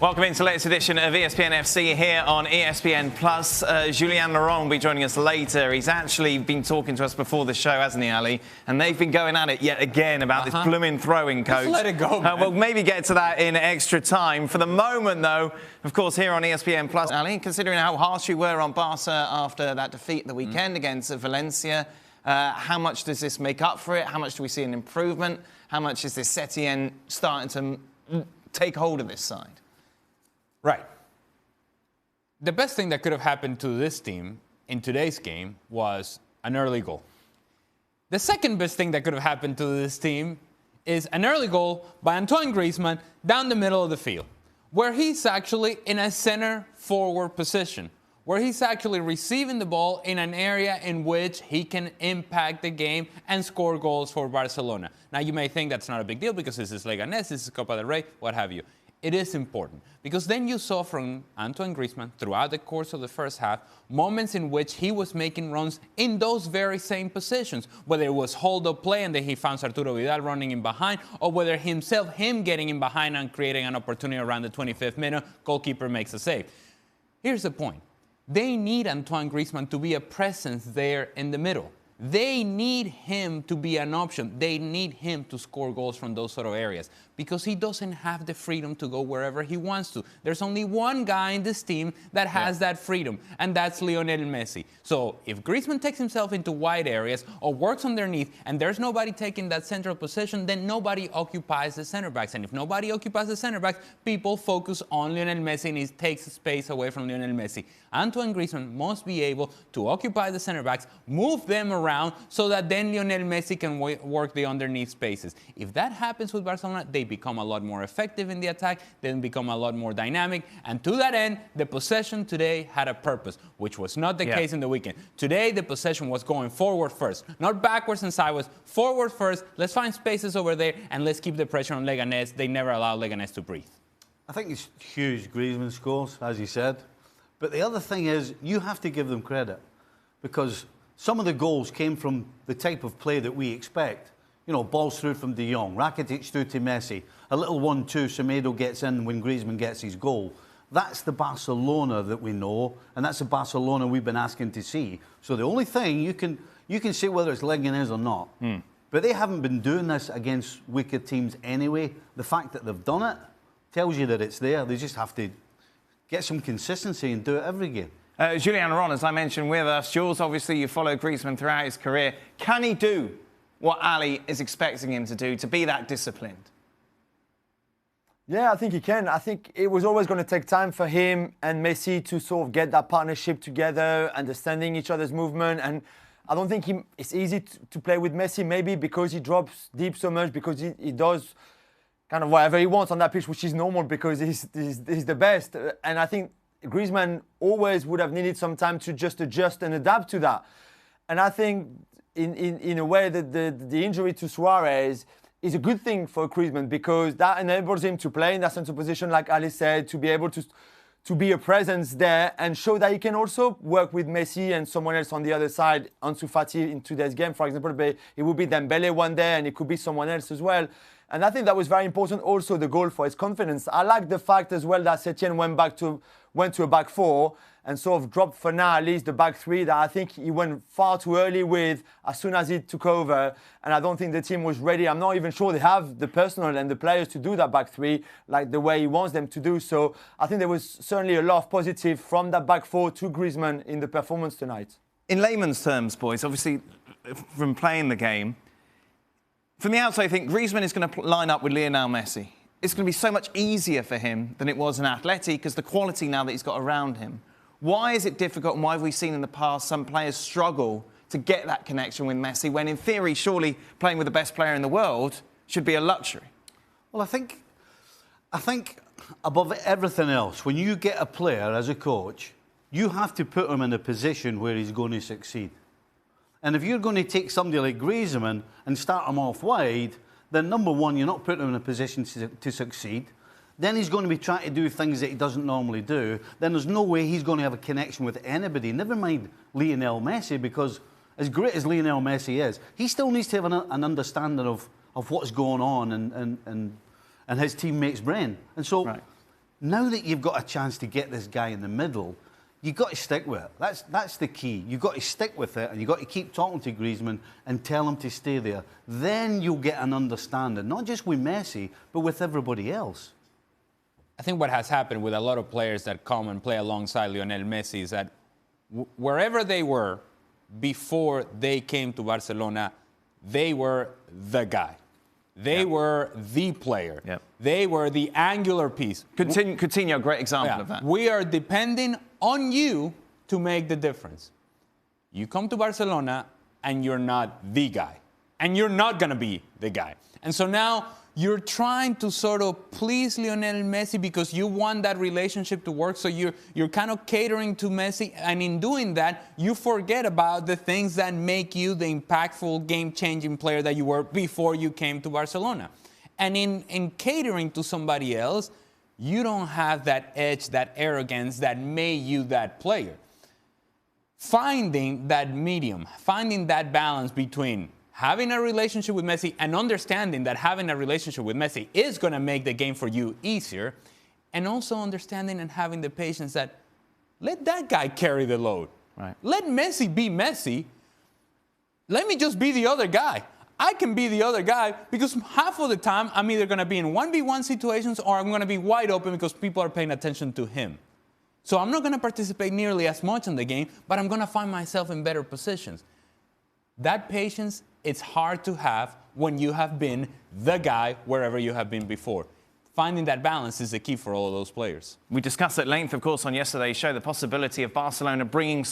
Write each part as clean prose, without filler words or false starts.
Welcome into the latest edition of ESPN FC here on ESPN Plus. Julien Laurent will be joining us later. He's actually been talking to us before the show, hasn't he, Ali? And they've been going at it yet again about this blooming throwing coach. Just let it go, man. We'll maybe get to that in extra time. For the moment, though, of course, here on ESPN Plus, Ali, considering how harsh you were on Barca after that defeat at the weekend against Valencia, how much does this make up for it? How much do we see an improvement? How much is this Setien starting to take hold of this side? Right. The best thing that could have happened to this team in today's game was an early goal. The second best thing that could have happened to this team is an early goal by Antoine Griezmann down the middle of the field, where he's actually in a center forward position, where he's actually receiving the ball in an area in which he can impact the game and score goals for Barcelona. Now, you may think that's not a big deal because this is Leganes, this is Copa del Rey, what have you. It is important because then you saw from Antoine Griezmann throughout the course of the first half moments in which he was making runs in those very same positions, whether it was hold-up play and then he found Arturo Vidal running in behind, or whether him getting in behind and creating an opportunity around the 25th minute, goalkeeper makes a save. Here's the point. They need Antoine Griezmann to be a presence there in the middle. They need him to be an option. They need him to score goals from those sort of areas because he doesn't have the freedom to go wherever he wants to. There's only one guy in this team that has that freedom, and that's Lionel Messi. So if Griezmann takes himself into wide areas or works underneath and there's nobody taking that central position, then nobody occupies the center backs. And if nobody occupies the center backs, people focus on Lionel Messi and he takes space away from Lionel Messi. Antoine Griezmann must be able to occupy the center backs, move them around so that then Lionel Messi can work the underneath spaces. If that happens with Barcelona, they become a lot more effective in the attack, they become a lot more dynamic, and to that end, the possession today had a purpose, which was not the case in the weekend. Today, the possession was going forward first, not backwards and sideways, forward first. Let's find spaces over there, and let's keep the pressure on Leganes. They never allow Leganes to breathe. I think it's huge Griezmann scores, as you said. But the other thing is, you have to give them credit because some of the goals came from the type of play that we expect. You know, balls through from De Jong, Rakitic through to Messi, a little 1-2, Semedo gets in when Griezmann gets his goal. That's the Barcelona that we know, and that's the Barcelona we've been asking to see. So the only thing, you can say whether it's Leganes or not, but they haven't been doing this against weaker teams anyway. The fact that they've done it tells you that it's there. They just have to get some consistency and do it every game. Julien Laurent, as I mentioned, with us. Jules, obviously, you followed Griezmann throughout his career. Can he do what Ali is expecting him to do, to be that disciplined? Yeah, I think he can. I think it was always going to take time for him and Messi to sort of get that partnership together, understanding each other's movement. And I don't think it's easy to play with Messi, maybe because he drops deep so much, because he does kind of whatever he wants on that pitch, which is normal because he's the best. And I think Griezmann always would have needed some time to just adjust and adapt to that. And I think in a way that the injury to Suarez is a good thing for Griezmann because that enables him to play in that central position, like Ali said, to be able to be a presence there and show that he can also work with Messi and someone else on the other side. Ansu Fati in today's game, for example, but it would be Dembele one day and it could be someone else as well. And I think that was very important, also the goal for his confidence. I like the fact as well that Setien went to a back four and sort of dropped for now at least the back three that I think he went far too early with as soon as he took over. And I don't think the team was ready. I'm not even sure they have the personnel and the players to do that back three like the way he wants them to do. So I think there was certainly a lot of positive from that back four to Griezmann in the performance tonight. In layman's terms, boys, obviously from playing the game, from the outside, I think Griezmann is going to line up with Lionel Messi. It's going to be so much easier for him than it was in Atleti because the quality now that he's got around him. Why is it difficult and why have we seen in the past some players struggle to get that connection with Messi when, in theory, surely playing with the best player in the world should be a luxury? Well, I think above everything else, when you get a player as a coach, you have to put him in a position where he's going to succeed. And if you're going to take somebody like Griezmann and start him off wide, then number one, you're not putting him in a position to succeed. Then he's going to be trying to do things that he doesn't normally do. Then there's no way he's going to have a connection with anybody, never mind Lionel Messi, because as great as Lionel Messi is, he still needs to have an understanding of what's going on and his teammates' brain. And so Now that you've got a chance to get this guy in the middle, you've got to stick with it. That's the key. You've got to stick with it, and you've got to keep talking to Griezmann and tell him to stay there. Then you'll get an understanding, not just with Messi, but with everybody else. I think what has happened with a lot of players that come and play alongside Lionel Messi is that wherever they were before they came to Barcelona, they were the guy. They were the player. Yep. They were the angular piece. Coutinho, great example of that. We are depending on you to make the difference. You come to Barcelona and you're not the guy. And you're not going to be the guy. And so now you're trying to sort of please Lionel Messi because you want that relationship to work. So you're kind of catering to Messi. And in doing that, you forget about the things that make you the impactful, game-changing player that you were before you came to Barcelona. And in catering to somebody else, you don't have that edge, that arrogance that made you that player. Finding that medium, finding that balance between having a relationship with Messi and understanding that having a relationship with Messi is going to make the game for you easier, and also understanding and having the patience that let that guy carry the load. Right. Let Messi be Messi. Let me just be the other guy. I can be the other guy because half of the time I'm either going to be in 1v1 situations or I'm going to be wide open because people are paying attention to him. So I'm not going to participate nearly as much in the game, but I'm going to find myself in better positions. That patience, it's hard to have when you have been the guy wherever you have been before. Finding that balance is the key for all of those players. We discussed at length, of course, on yesterday's show, the possibility of Barcelona bringing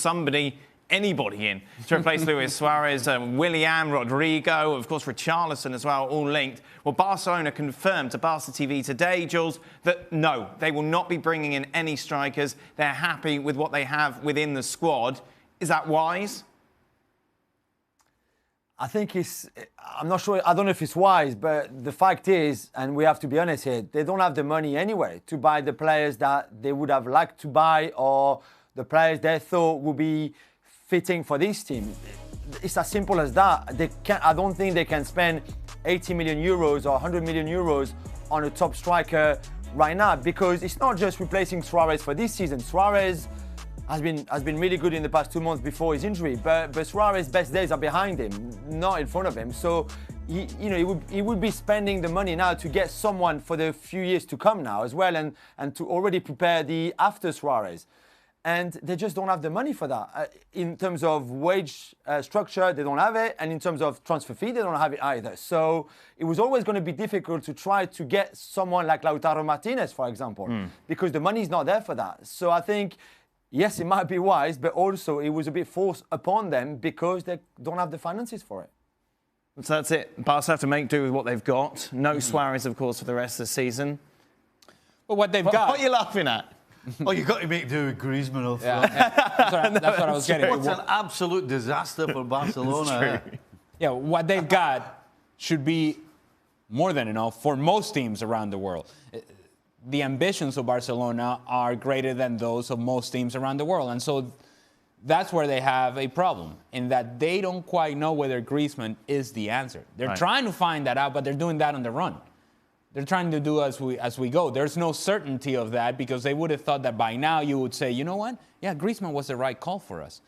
anybody in to replace Luis Suarez, Willian, Rodrigo, of course, Richarlison as well, all linked. Well, Barcelona confirmed to Barca TV today, Jules, that no, they will not be bringing in any strikers. They're happy with what they have within the squad. Is that wise? I think I'm not sure, I don't know if it's wise, but the fact is, and we have to be honest here, they don't have the money anyway to buy the players that they would have liked to buy or the players they thought would be fitting for this team. It's as simple as that. I don't think they can spend 80 million euros or 100 million euros on a top striker right now, because it's not just replacing Suarez for this season. Suarez has been really good in the past 2 months before his injury, but Suarez's best days are behind him, not in front of him. So he would be spending the money now to get someone for the few years to come now as well, and to already prepare the after Suarez. And they just don't have the money for that. In terms of wage structure, they don't have it. And in terms of transfer fee, they don't have it either. So it was always going to be difficult to try to get someone like Lautaro Martinez, for example, because the money is not there for that. So I think, yes, it might be wise, but also it was a bit forced upon them because they don't have the finances for it. So that's it. Barca have to make do with what they've got. No Suarez, of course, for the rest of the season. But what they've got... What are you laughing at? Oh, you've got to make do with Griezmann. That's what I was getting. What's an absolute disaster for Barcelona. Yeah, what they've got should be more than enough for most teams around the world. The ambitions of Barcelona are greater than those of most teams around the world. And so that's where they have a problem, in that they don't quite know whether Griezmann is the answer. They're trying to find that out, but they're doing that on the run. They're trying to do as we go. There's no certainty of that, because they would have thought that by now you would say, you know what? Yeah, Griezmann was the right call for us.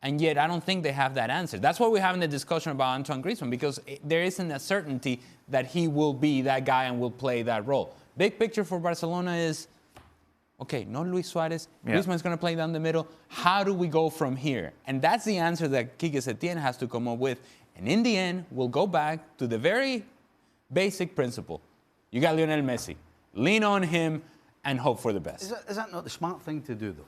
And yet I don't think they have that answer. That's why we're having the discussion about Antoine Griezmann, because there isn't a certainty that he will be that guy and will play that role. Big picture for Barcelona is, okay, no Luis Suarez. Griezmann's going to play down the middle. How do we go from here? And that's the answer that Quique Setién has to come up with. And in the end, we'll go back to the very basic principle. You got Lionel Messi. Lean on him and hope for the best. Is that not the smart thing to do, though?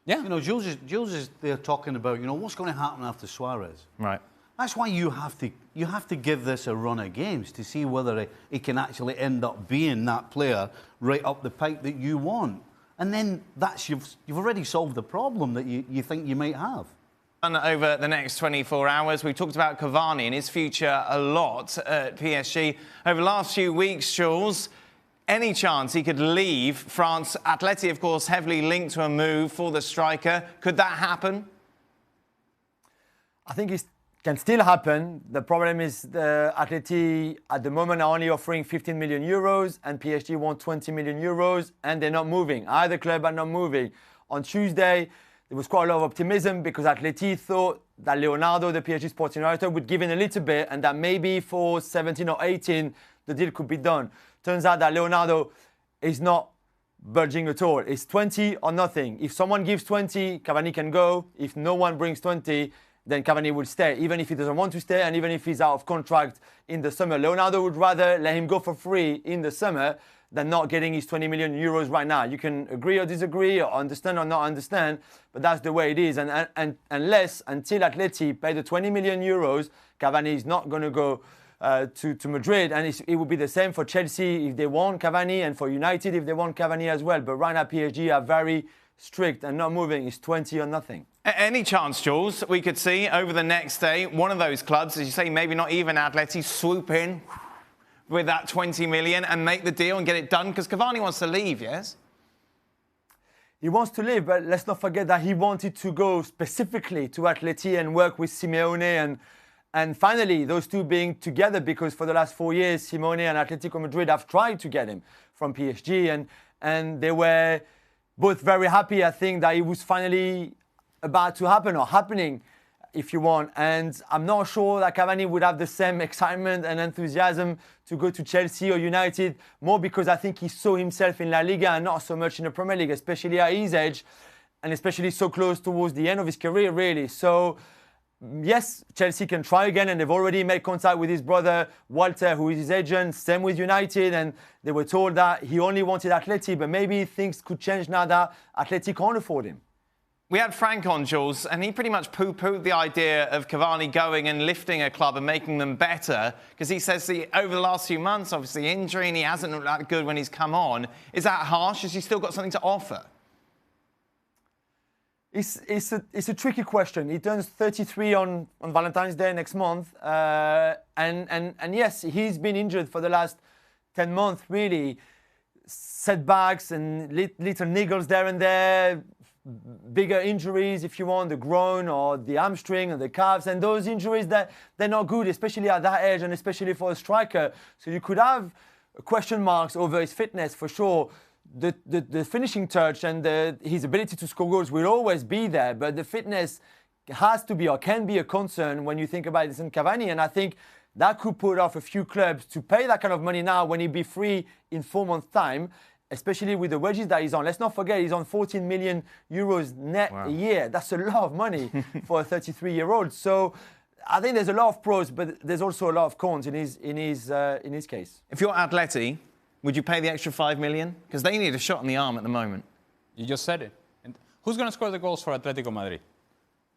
Yeah. You know, Jules is there talking about, you know, what's going to happen after Suarez. Right. That's why you have to give this a run of games to see whether he can actually end up being that player right up the pipe that you want. And then you've already solved the problem that you think you might have. Over the next 24 hours, we talked about Cavani and his future a lot at PSG. Over the last few weeks, Jules, any chance he could leave France? Atleti, of course, heavily linked to a move for the striker. Could that happen? I think can still happen. The problem is the Atleti at the moment are only offering 15 million euros and PSG want 20 million euros and they're not moving. Either club are not moving. On Tuesday, there was quite a lot of optimism because Atleti thought that Leonardo, the PSG sporting director, would give in a little bit and that maybe for 17 or 18, the deal could be done. Turns out that Leonardo is not budging at all. It's 20 or nothing. If someone gives 20, Cavani can go. If no one brings 20, then Cavani will stay, even if he doesn't want to stay and even if he's out of contract in the summer. Leonardo would rather let him go for free in the summer than not getting his 20 million euros right now. You can agree or disagree or understand or not understand, but that's the way it is. And until Atleti pay the 20 million euros, Cavani is not going to go to Madrid. And it would be the same for Chelsea if they want Cavani and for United if they want Cavani as well. But right now PSG are very strict and not moving. It's 20 or nothing. Any chance, Jules, we could see over the next day one of those clubs, as you say, maybe not even Atleti, swoop in with that 20 million and make the deal and get it done? Because Cavani wants to leave, yes? He wants to leave, but let's not forget that he wanted to go specifically to Atleti and work with Simeone and finally those two being together, because for the last 4 years, Simeone and Atletico Madrid have tried to get him from PSG and they were both very happy, I think, that it was finally about to happen or happening, if you want. And I'm not sure that Cavani would have the same excitement and enthusiasm to go to Chelsea or United, more because I think he saw himself in La Liga and not so much in the Premier League, especially at his age and especially so close towards the end of his career, really. So, yes, Chelsea can try again, and they've already made contact with his brother, Walter, who is his agent, same with United, and they were told that he only wanted Atleti, but maybe things could change now that Atleti can't afford him. We had Frank on, Jules, and he pretty much poo-pooed the idea of Cavani going and lifting a club and making them better, because he says over the last few months, obviously injury, and he hasn't looked that good when he's come on. Is that harsh? Has he still got something to offer? It's a tricky question. He turns 33 on Valentine's Day next month. And yes, he's been injured for the last 10 months, really. Setbacks and little niggles there and there. Bigger injuries, if you want, the groin or the hamstring and the calves. And those injuries, they're not good, especially at that age and especially for a striker. So you could have question marks over his fitness for sure. The finishing touch and his ability to score goals will always be there, but the fitness has to be or can be a concern when you think about this in Cavani. And I think that could put off a few clubs to pay that kind of money now when he'll be free in 4 months' time, especially with the wages that he's on. Let's not forget he's on 14 million euros net a year. That's a lot of money for a 33-year-old. So I think there's a lot of pros, but there's also a lot of cons in his case. If you're Atleti, would you pay the extra 5 million? Because they need a shot in the arm at the moment. You just said it. And who's going to score the goals for Atletico Madrid?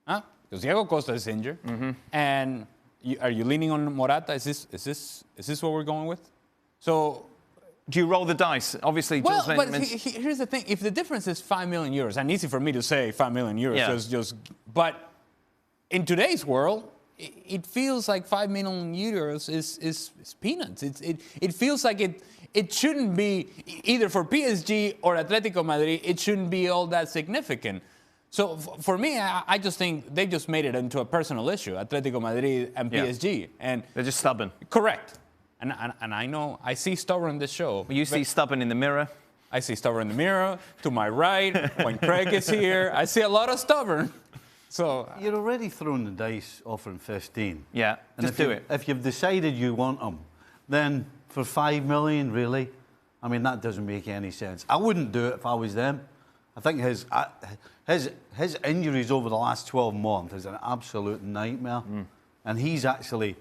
Huh? Because Diego Costa is injured. Mm-hmm. And are you leaning on Morata? Is this what we're going with? So, do you roll the dice? Obviously, well, but here's the thing. If the difference is 5 million euros, and easy for me to say 5 million euros, but in today's world, it feels like 5 million euros is peanuts. It feels like it shouldn't be, either for PSG or Atletico Madrid, it shouldn't be all that significant. So for me, I just think they just made it into a personal issue, Atletico Madrid and PSG. Yeah. And they're just stubborn. Correct. And I know, I see stubborn in this show. You see stubborn in the mirror? I see stubborn in the mirror, to my right, when Craig is here. I see a lot of stubborn. So you're already throwing the dice offering 15. Yeah, and just do it. If you've decided you want them, then for 5 million, really? I mean, that doesn't make any sense. I wouldn't do it if I was them. I think his injuries over the last 12 months is an absolute nightmare. And he's actually,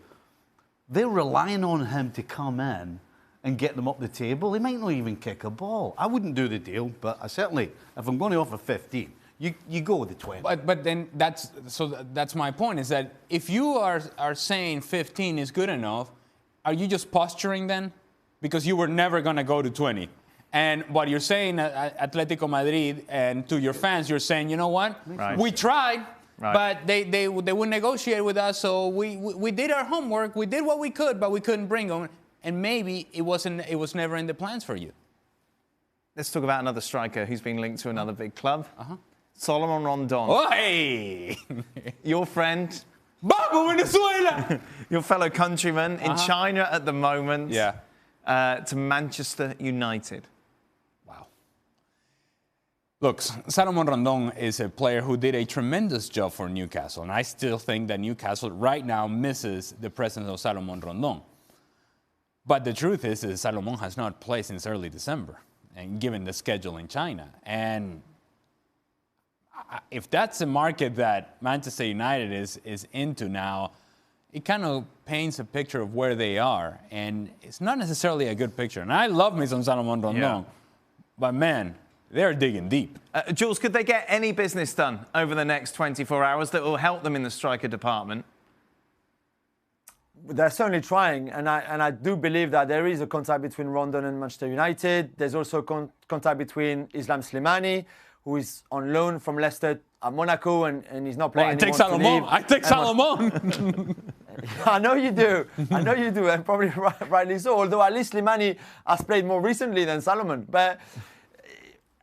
they're relying on him to come in and get them up the table. He might not even kick a ball. I wouldn't do the deal, but I certainly, if I'm going to offer 15, you go with the 20. But then that's my point, is that if you are saying 15 is good enough, are you just posturing then? Because you were never going to go to 20. And what you're saying at Atletico Madrid and to your fans, you're saying, you know what? Right. We tried, but they wouldn't negotiate with us. So we did our homework. We did what we could, but we couldn't bring them. And maybe it was never in the plans for you. Let's talk about another striker who's been linked to another big club. Solomon Rondon. Oh, hey! Your friend, Vamos, Venezuela! Your fellow countryman in China at the moment. Yeah. To Manchester United. Wow. Look, Salomon Rondon is a player who did a tremendous job for Newcastle, and I still think that Newcastle right now misses the presence of Salomon Rondon. But the truth is Salomon has not played since early December, and given the schedule in China. And if that's a market that Manchester United is into now, it kind of paints a picture of where they are. And it's not necessarily a good picture. And I love me some Salomon Rondon, but man, they're digging deep. Jules, could they get any business done over the next 24 hours that will help them in the striker department? They're certainly trying, and I do believe that there is a contact between Rondon and Manchester United. There's also contact between Islam Slimani, who is on loan from Leicester at Monaco, and he's not playing anymore. I take Salomon. I know you do. I know you do, and probably rightly so. Although at least Slimani has played more recently than Salomon. But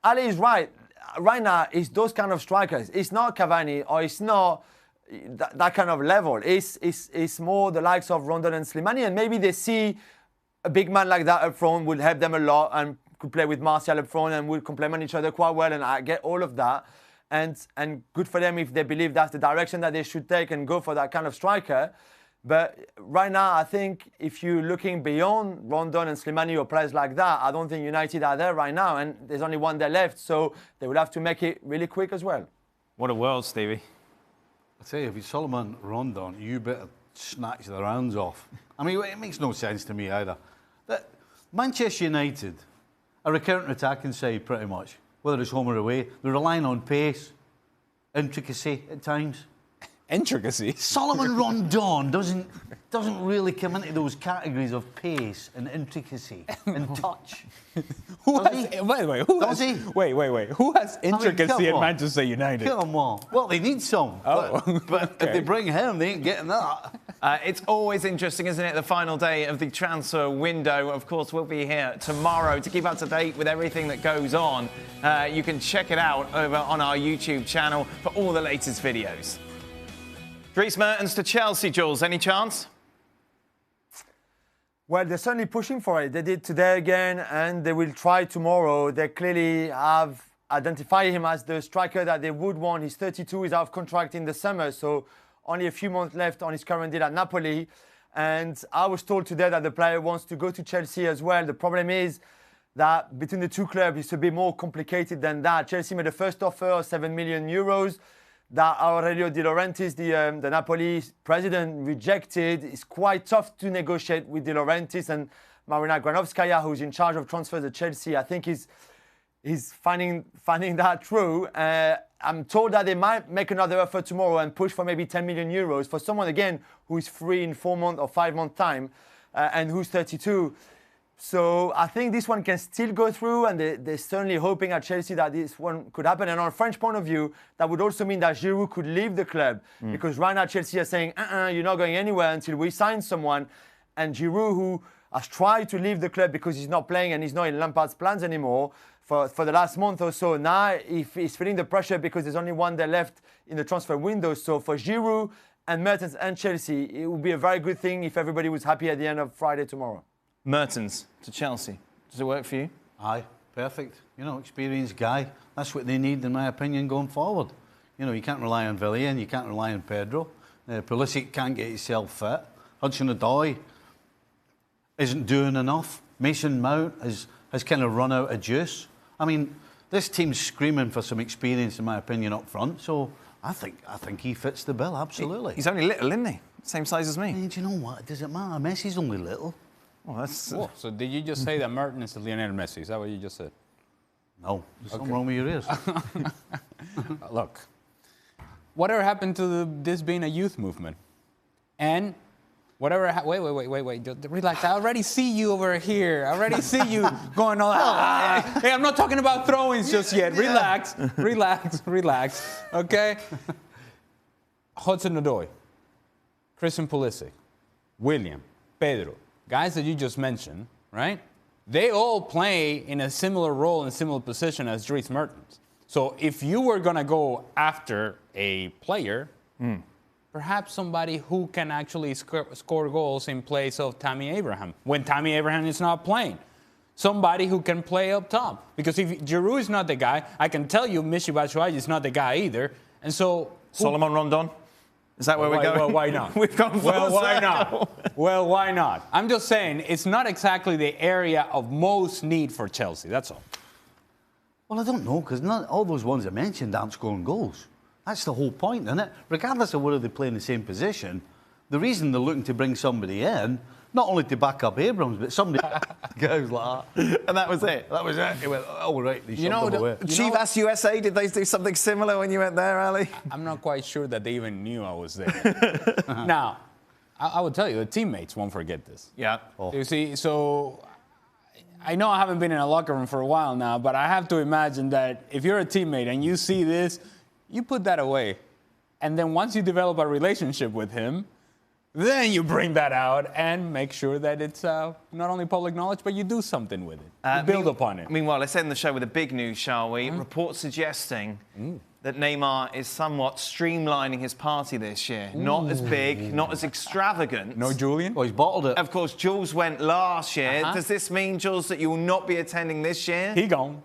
Ali is right. Right now, it's those kind of strikers. It's not Cavani, or it's not that kind of level. It's more the likes of Rondon and Slimani, and maybe they see a big man like that up front would help them a lot, and could play with Martial up front and would complement each other quite well, and I get all of that. And good for them if they believe that's the direction that they should take and go for that kind of striker. But right now, I think if you're looking beyond Rondon and Slimani or players like that, I don't think United are there right now, and there's only one there left, so they will have to make it really quick as well. What a world, Stevie. I tell you, if you're Salomon Rondon, you better snatch their hands off. I mean, it makes no sense to me either. That Manchester United are a counter-attacking side, pretty much. Whether it's home or away, they're relying on pace, intricacy at times. Intricacy? Salomon Rondon doesn't really come into those categories of pace and intricacy and touch. Who has intricacy at Manchester United? Come on. Well, they need some. Oh, but okay. if they bring him, they ain't getting that. It's always interesting, isn't it? The final day of the transfer window. Of course, we'll be here tomorrow to keep up to date with everything that goes on. You can check it out over on our YouTube channel for all the latest videos. Dries Mertens to Chelsea, Jules. Any chance? Well, they're certainly pushing for it. They did today again, and they will try tomorrow. They clearly have identified him as the striker that they would want. He's 32, he's out of contract in the summer, so only a few months left on his current deal at Napoli. And I was told today that the player wants to go to Chelsea as well. The problem is that between the two clubs, it's a bit more complicated than that. Chelsea made the first offer of 7 million euros. That Aurelio De Laurentiis, the Napoli president, rejected. It's quite tough to negotiate with De Laurentiis, and Marina Granovskaya, who's in charge of transfers at Chelsea, I think he's finding that true. I'm told that they might make another offer tomorrow and push for maybe 10 million euros for someone, again, who is free in 4 months or 5 months' time and who's 32. So I think this one can still go through, and they're certainly hoping at Chelsea that this one could happen. And on a French point of view, that would also mean that Giroud could leave the club, because right now Chelsea are saying, you're not going anywhere until we sign someone. And Giroud, who has tried to leave the club because he's not playing and he's not in Lampard's plans anymore for the last month or so, now he's feeling the pressure because there's only one there left in the transfer window. So for Giroud and Mertens and Chelsea, it would be a very good thing if everybody was happy at the end of Friday tomorrow. Mertens to Chelsea. Does it work for you? Aye, perfect. You know, experienced guy. That's what they need, in my opinion, going forward. You know, you can't rely on Villian, you can't rely on Pedro. Pulisic can't get himself fit. Hudson-Odoi isn't doing enough. Mason Mount has kind of run out of juice. I mean, this team's screaming for some experience, in my opinion, up front. So I think he fits the bill, absolutely. He's only little, isn't he? Same size as me. Hey, do you know what? It doesn't matter. Messi's only little. Well, that's... Whoa. So did you just say that Mertens is Lionel Messi? Is that what you just said? No, there's something wrong with your ears. Look, whatever happened to this being a youth movement? And whatever... Wait. Relax. I already see you over here. I already see you going all... Hey, I'm not talking about throw-ins just yet. Relax. Okay? Hudson-Odoi, Christian Pulisic, William, Pedro, guys that you just mentioned, right? They all play in a similar role and similar position as Dries Mertens. So if you were going to go after a player, perhaps somebody who can actually score goals in place of Tammy Abraham when Tammy Abraham is not playing. Somebody who can play up top. Because if Giroud is not the guy, I can tell you Michy Batshuayi is not the guy either. And so... Solomon Rondon? Is that where we're going? Well, why not? We've gone full why circle. not? Well, why not? I'm just saying it's not exactly the area of most need for Chelsea. That's all. Well, I don't know, because not all those ones I mentioned aren't scoring goals. That's the whole point, isn't it? Regardless of whether they play in the same position, the reason they're looking to bring somebody in, not only to back up Abrams, but somebody goes like that. And that was it. That was it. He went, oh, right, they shoved them away. Chivas USA, did they do something similar when you went there, Ali? I'm not quite sure that they even knew I was there. Now, I will tell you, the teammates won't forget this. Yeah. Oh. You see, so I know I haven't been in a locker room for a while now, but I have to imagine that if you're a teammate and you see this, you put that away. And then once you develop a relationship with him, then you bring that out and make sure that it's not only public knowledge, but you do something with it. You build upon it. Meanwhile, let's end the show with a big news, shall we? Reports suggesting that Neymar is somewhat streamlining his party this year. Not as big, not as extravagant. No Julian? Oh, he's bottled it. Of course, Jules went last year. Does this mean, Jules, that you will not be attending this year? He gone.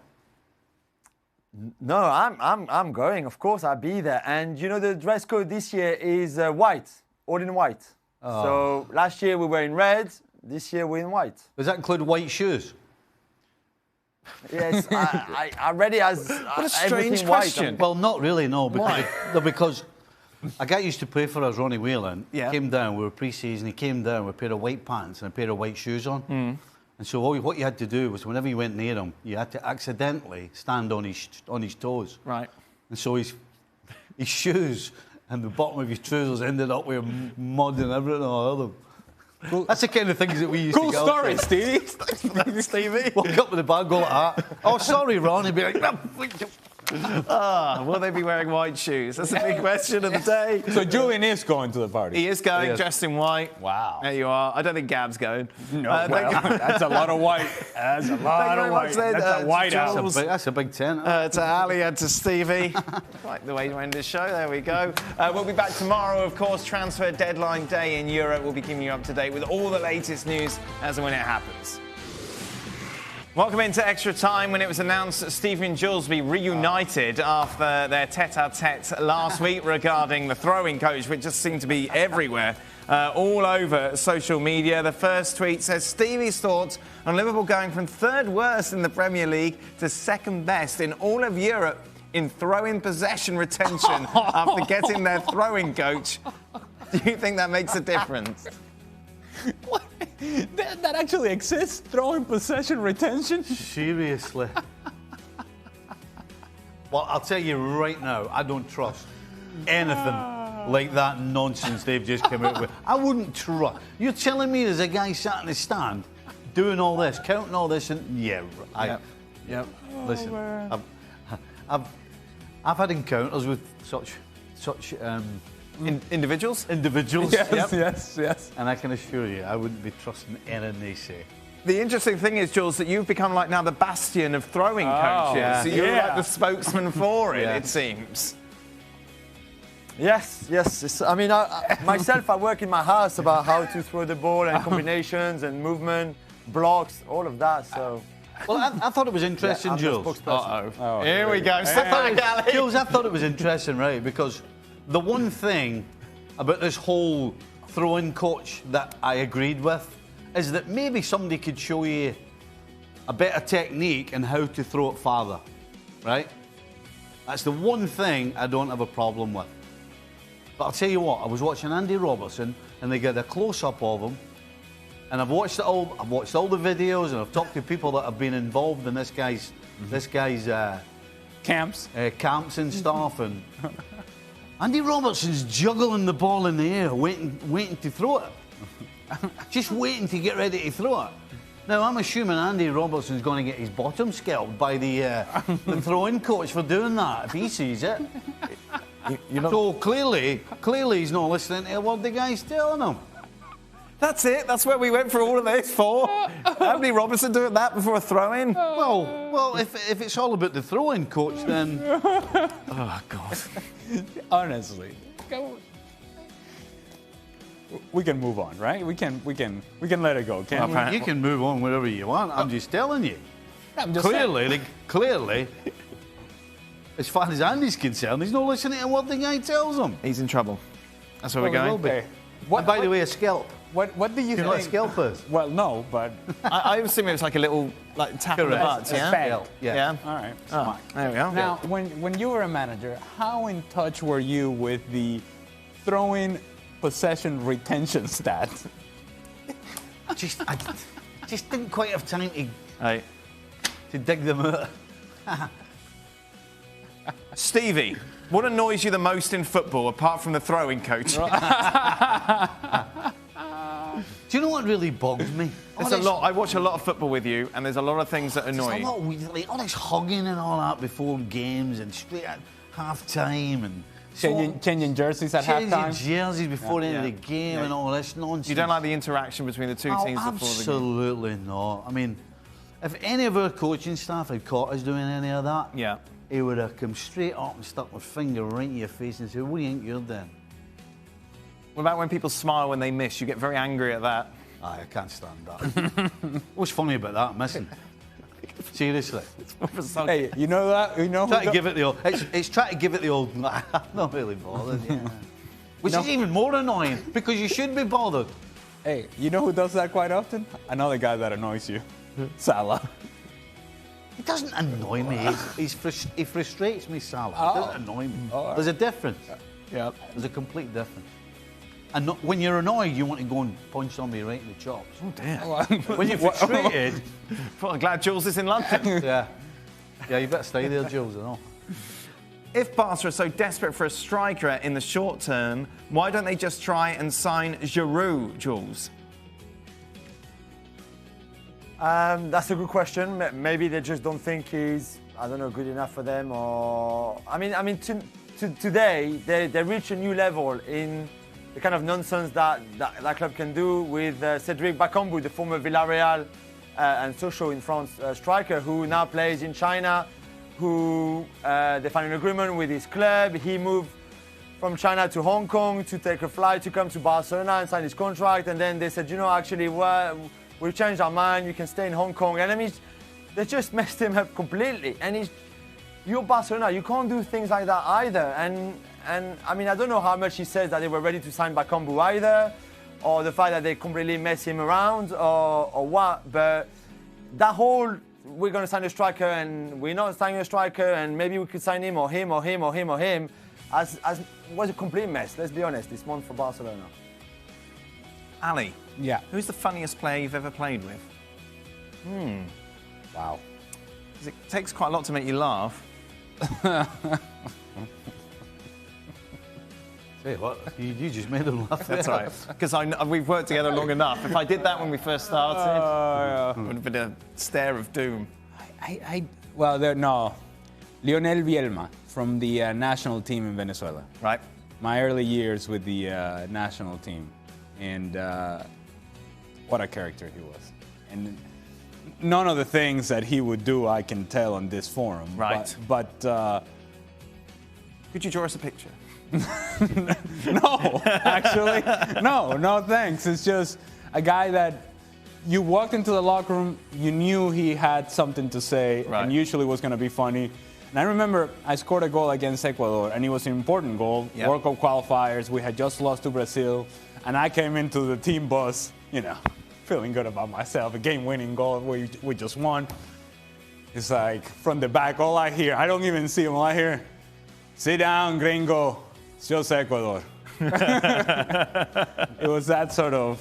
No, I'm going. Of course, I'll be there. And you know, the dress code this year is white, all in white. Oh. So last year we were in red. This year we're in white. Does that include white shoes? Yes, I read it as What a strange everything white. question. Well, not really, no. Because, Why? no, because a guy used to play for us, Ronnie Whelan. Yeah. Came down, we were pre-season, he came down with a pair of white pants and a pair of white shoes on. And so what you had to do was whenever you went near him, you had to accidentally stand on his toes. Right. And so his shoes and the bottom of his trousers ended up with mud and everything on them. Cool. That's the kind of things that we used to Cool go story, to. Stevie. Stevie. Walk up with the bag, go like that. Oh, sorry, Ron. He'd be like, Will they be wearing white shoes? That's a big question of the day. So Julian is going to the party. He is going, He is. dressed in white. Wow. There you are. I don't think Gab's going. No, that's a lot of white. That's a lot very of much white. then, That's a white Jules. house. that's a big tent. To Ali and to Stevie. Like the way to end the show. There we go. We'll be back tomorrow, of course. Transfer deadline day in Europe. We'll be keeping you up to date with all the latest news as and when it happens. Welcome into Extra Time. When it was announced that Stevie and Jules be reunited after their tete-a-tete last week regarding the throwing coach, which just seemed to be everywhere, all over social media. The first tweet says, Stevie's thoughts on Liverpool going from third worst in the Premier League to second best in all of Europe in throwing possession retention after getting their throwing coach. Do you think that makes a difference? What? That actually exists? Throwing possession retention? Seriously. Well, I'll tell you right now, I don't trust anything like that nonsense they've just come out with. I wouldn't trust. You're telling me there's a guy sat in the stand doing all this, counting all this, and Yep. Listen, I've had encounters with such Individuals? individuals. Yes. And I can assure you, I wouldn't be trusting anything they say. The interesting thing is, Jules, that you've become like now the bastion of throwing coaches. yeah. So you're Yeah. like the spokesman for it, Yeah. it seems. Yes. I mean, myself, I work in my house about how to throw the ball and combinations and movement, blocks, all of that. So. Well, I thought it was interesting, I'm the Jules. spokesperson. Oh, Here we go. Step back, Ali. Jules, I thought it was interesting, right? Because the one thing about this whole throw-in coach that I agreed with is that maybe somebody could show you a better technique and how to throw it farther, right? That's the one thing I don't have a problem with. But I'll tell you what, I was watching Andy Robertson and they got a close-up of him, and I've watched all the videos and I've talked to people that have been involved in this guy's camps. camps and stuff, and Andy Robertson's juggling the ball in the air, waiting to throw it. Just waiting to get ready to throw it. Now, I'm assuming Andy Robertson's going to get his bottom scalped by the throw-in coach for doing that, if he sees it. You know, So clearly he's not listening to what the guy's telling him. That's it. That's where we went for all of this for. Andy Robertson doing that before a throw-in. Well, if it's all about the throw-in coach, then Oh, God. Honestly. we can move on, right? We can let it go, can't we? You can move on wherever you want. I'm just telling you. I'm just saying. Clearly, as far as Andy's concerned, he's not listening to what the guy tells him. He's in trouble. That's where we're Well, he going. will be. Okay. What, And by the way, a scalp. what do you You think? know what a scalp is? Well, no, but I assume it was like a little tap on the Correct. butt, yeah? Spell. Yeah. all right. Oh, there we go. Now, when you were a manager, how in touch were you with the throwing possession retention stats? I just didn't quite have time Hey. to dig them out. Stevie, what annoys you the most in football, apart from the throwing coach? Do you know what really bugs me? There's a lot. I watch a lot of football with you, and there's a lot of things that annoy There's a you. lot of like all this hugging and all that before games and straight at half time and Changing jerseys at changing halftime? jerseys before the end of Yeah. the game and all this nonsense. You don't like the interaction between the two Oh, teams before the game? absolutely not. I mean, if any of our coaching staff had caught us doing any of that, Yeah. he would have come straight up and stuck my finger right in your face and said, "What do you think you're doing?" What about when people smile when they miss? You get very angry at that. I can't stand that. What's funny about that? Missing. Seriously. Hey, you know that? You know Try to who give it the old. It's trying to give it the old. I'm not really bothered. Yeah. Which is even more annoying because you should be bothered. Hey, you know who does that quite often? Another guy that annoys you. Salah. He doesn't annoy me. He frustrates me, Salah. He doesn't annoy me. Oh. There's a difference. Yeah. There's a complete difference. And when you're annoyed, you want to go and punch somebody right in the chops. Oh dear. When you're frustrated, Well, I'm glad Jules is in London. yeah, you better stay there, Jules. I know. If Barca are so desperate for a striker in the short term, why don't they just try and sign Giroud, Jules? That's a good question. Maybe they just don't think he's, I don't know, good enough for them. Or I mean, today they reach a new level in the kind of nonsense that club can do with Cédric Bakambu, the former Villarreal and Sochaux in France striker, who now plays in China. Who they found an agreement with his club. He moved from China to Hong Kong to take a flight to come to Barcelona and sign his contract. And then they said, you know, actually, we've changed our mind. You can stay in Hong Kong. And I mean, they just messed him up completely. And you're Barcelona. You can't do things like that either. And I mean, I don't know how much he says that they were ready to sign Bakambu either, or the fact that they completely mess him around, or what. But that whole we're going to sign a striker and we're not signing a striker and maybe we could sign him or him or him or him or him as was a complete mess. Let's be honest, this month for Barcelona. Ali, Yeah. who's the funniest player you've ever played with? Wow. 'Cause it takes quite a lot to make you laugh. Say what? You just made him laugh. That's right. Because we've worked together long enough. If I did that when we first started, it would have been a stare of doom. No. Lionel Bielma from the national team in Venezuela. Right? My early years with the national team. And what a character he was. And none of the things that he would do I can tell on this forum. Right. But Could you draw us a picture? no, actually. No, thanks. It's just a guy that you walked into the locker room, you knew he had something to say, Right. and usually was going to be funny. And I remember I scored a goal against Ecuador, and it was an important goal. Yep. World Cup qualifiers. We had just lost to Brazil, and I came into the team bus, feeling good about myself. A game-winning goal. We just won. It's like from the back, all I hear. I don't even see him. All I hear, "Sit down, gringo. It's just Ecuador." It was that sort of.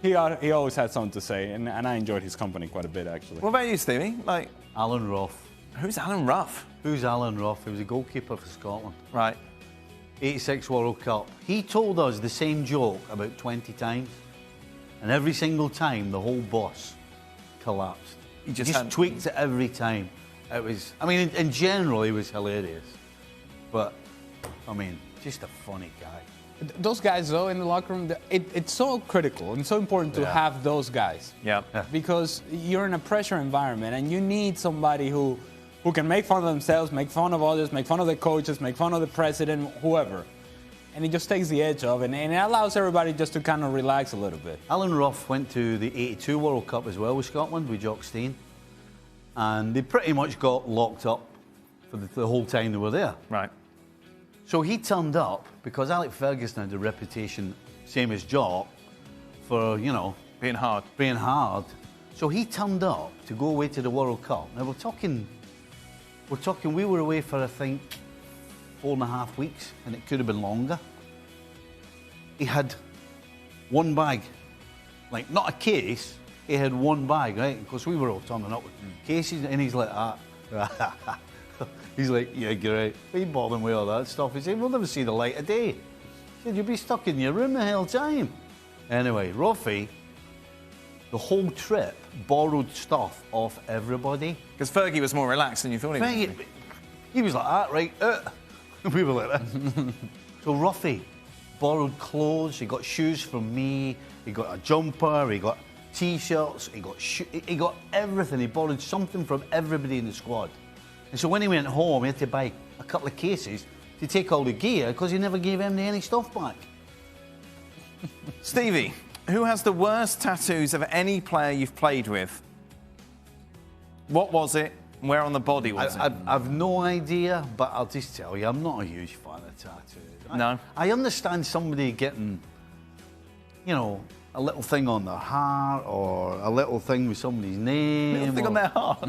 He always had something to say, and I enjoyed his company quite a bit, actually. What about you, Stevie? Like, Alan Roth. who's Alan Ruff? Who's Alan Roth? He was a goalkeeper for Scotland. Right. 86 World Cup. He told us the same joke about 20 times, and every single time the whole bus collapsed. He just tweaked it every time. It was, I mean, in general, he was hilarious, but I mean, just a funny guy. Those guys, though, in the locker room, it's so critical and so important to Yeah. have those guys. Yeah. Because you're in a pressure environment, and you need somebody who can make fun of themselves, make fun of others, make fun of the coaches, make fun of the president, whoever. and he just takes the edge off, and it allows everybody just to kind of relax a little bit. Alan Rough went to the '82 World Cup as well with Scotland, with Jock Stein. And they pretty much got locked up for the whole time they were there. Right. So he turned up because Alec Ferguson had a reputation, same as Jock, for, you know, Being hard. being hard. So he turned up to go away to the World Cup. Now we're talking, we were away for, I think, 4.5 weeks, and it could have been longer. He had one bag, like not a case, he had one bag, right? Because we were all turning up with cases, and he's like that. He's like, yeah, great. Why are you bothering with all that stuff? He said, we'll never see the light of day. He said, you'll be stuck in your room the whole time. Anyway, Ruffy, the whole trip, borrowed stuff off everybody. Because Fergie was more relaxed than you thought he was. He was like that, right? We were like that. So Ruffy borrowed clothes. He got shoes from me. He got a jumper. He got T-shirts. He got everything. He borrowed something from everybody in the squad. And so when he went home, he had to buy a couple of cases to take all the gear because he never gave him any stuff back. Stevie, who has the worst tattoos of any player you've played with? What was it? Where on the body was it? I've no idea, but I'll just tell you, I'm not a huge fan of tattoos. No. I understand somebody getting, you know, a little thing on their heart or a little thing with somebody's name. Little thing on their heart.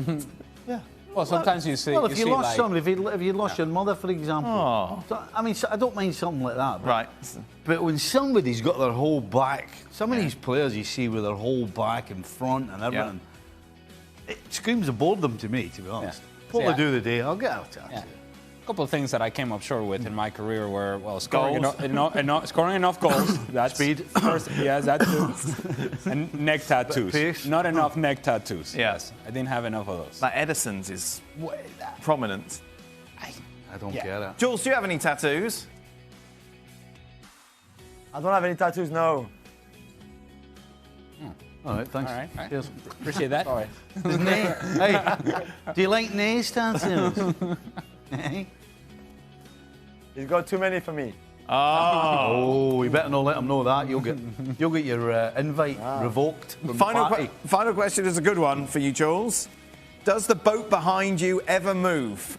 Yeah. Well, sometimes you see. Well, if you lost like, somebody, if you lost your mother, for example. Oh. So, I mean, I don't mind something like that. But, Right. But when somebody's got their whole back, some of these players you see with their whole back and front and everything, it screams of boredom to me, to be honest. What will I do today? I'll get out of tattoo. Yeah. A couple of things that I came up short with in my career were, well, scoring Goals. scoring enough goals. That's Speed. First, yes, that too. And neck tattoos. Pace. Not enough neck tattoos. Yes. I didn't have enough of those. Like Edison's is prominent. I don't get it. Jules, do you have any tattoos? I don't have any tattoos, no. All right, thanks. All right. Cheers. Appreciate that. Sorry. Hey, do you like nails tattoos? He's got too many for me. Oh, you better not let him know that. You'll get your invite revoked from the party. Final question is a good one for you, Jules. Does the boat behind you ever move?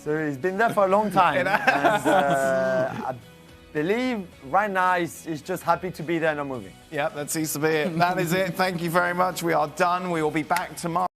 So he's been there for a long time. And, I believe right now he's just happy to be there, not moving. Yep, that seems to be it. That is it. Thank you very much. We are done. We will be back tomorrow.